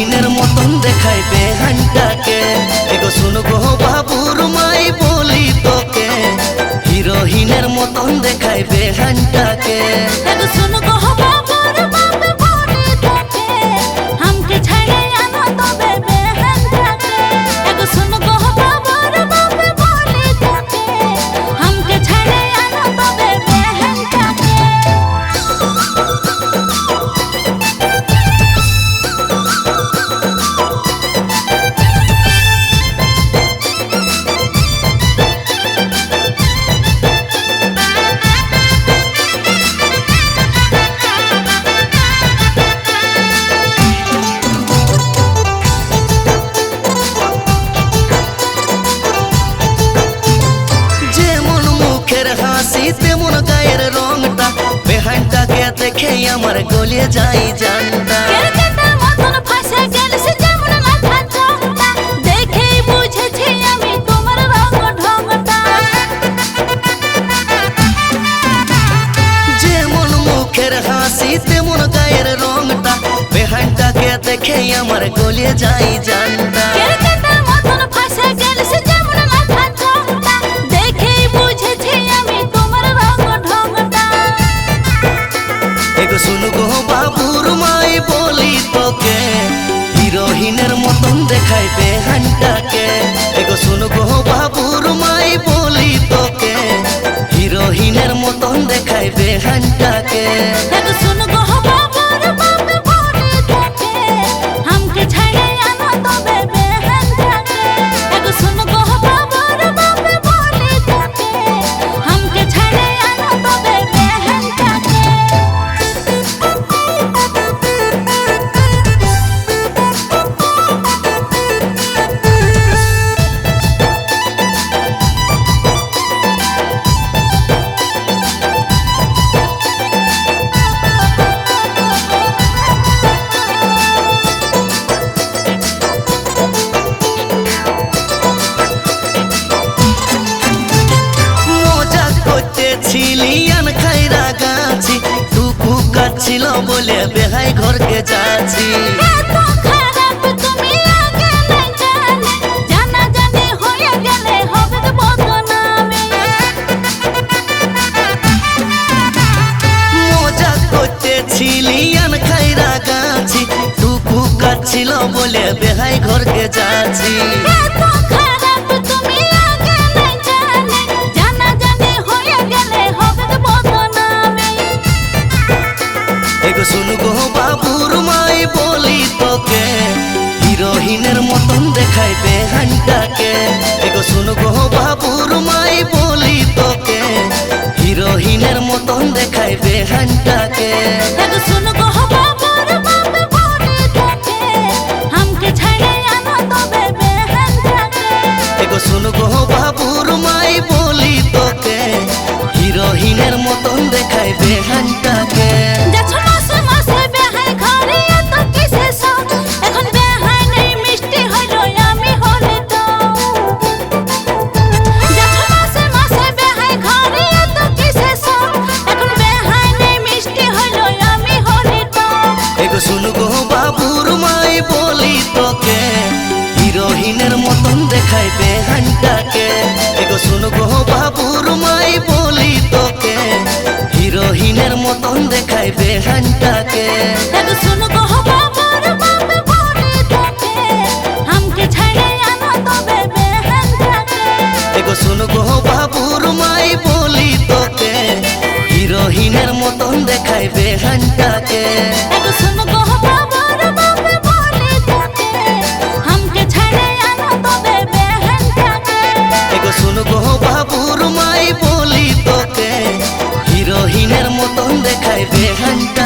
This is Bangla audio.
হিরোইনের মতন দেখাইবে হানটাকে। এগো শুনো গো বাবুর মাই বলি তোকে, হিরোইনের মতন দেখাইবে হানটাকে। এগো শুনো গো বাবুর বাপ বলি তোকে, हमके ছাইড়ে আনো তবে বেহানটাকে। এগো শুনো গো বাবুর বাপ বলি তোকে, हमके ছাইড়ে আনো তবে বেহানটাকে। হাসি তেমন গায়ের রংটা, বেহানটাকে দেখে আমার গলিয়ে যাই জানটা। কেরকেটার মতন ফাঁসে গেলস যেমন মাথা চোখটা, দেখেই বুঝেছি আমি তোমার রং ঢংটা। যেমন মুখের হাসি তেমন গায়ের রংটা, বেহানটাকে দেখে আমার গলিয়ে যাই জানটা। কেরকেটার মতন ফাঁসে গেলস যেমন মাথা চোখটা, দেখেই বুঝেছি আমি তোমার রং ঢংটা। এগো শুনো গো বাবুর মাই বলি তোকে, হিরোইনের মতন দেখাইবে হানটাকে। এগো শুনো গো বাবুর মাই বলি তোকে, হিরোইনের মতন দেখাইবে হানটাকে। এগো শুনো গো বাবুর বাপ বলি তোকে, हमके ছাইড়ে আনো তবে বেহানটাকে। এগো শুনো গো বাবুর বাপ বলি তোকে, हमके ছাইড়ে আনো তবে বেহানটাকে। ছিলিয়ান খাইরা গাছি, টুকু কাছিল বলে বেহাই ঘরকে যাচ্ছি। এত খারাপ তুমি আগে নাই জানে, জানাজানি হয়ে গেলে হবে তো বদনামে। মজা করতে ছিলিয়ান খাইরা গাছি, টুকু কাছিল বলে বেহাই ঘরকে যাচ্ছি। এত খারাপ তুমি আগে নাই জানে, জানাজানি হয়ে গেলে হবে তো বদনামে। এগো শুনো গো বাবুর মাই বলি তোকে, হিরোইনের মতন দেখাইবে হানটাকে। এগো শুনো গো বাবুর মাই বলি তোকে, হিরোইনের মতন দেখাইবে হানটাকে। এগো শুনো গো বাবুর বাপ বলি তোকে, हमके ছাইড়ে আনো তবে বেহানটাকে। এগো শুনো গো বাবুর মাই বলি তোকে, হিরোইনের মতন দেখাইবে হানটাকে। যাচ্ছ মাসে মাসে বেহাই ঘরে এত কিসে সব, এখন বেহাই নেই মিষ্টি হইল আমি হলে তো। যাচ্ছ মাসে মাসে বেহাই ঘরে এত কিসে সব, এখন বেহাই নেই মিষ্টি হইল আমি হলে তো। এগো শুনো গো বাবুর মাই বলি তোকে, হিরোইনের মতন দেখাইবে হানটাকে। এগো শুনো গো বাবুর মাই বলি তোকে, হিরোইনের মতন দেখাইবে হানটাকে। এগো শুনো গো বাবুর বাপ বলি তোকে, हमके ছাইড়ে আনো তবে বেহানটাকে। এগো শুনো গো বাবুর মাই বলি তোকে, হিরোইনের মতন দেখাইবে হানটাকে। এগো শুনো গো বাবুর বাপ বলি তোকে, हमके ছাইড়ে আনো তবে বেহানটাকে। এগো শুনো গো বাবুর মাই বলি তোকে, হিরোইনের মতন দেখাইবে হানটাকে।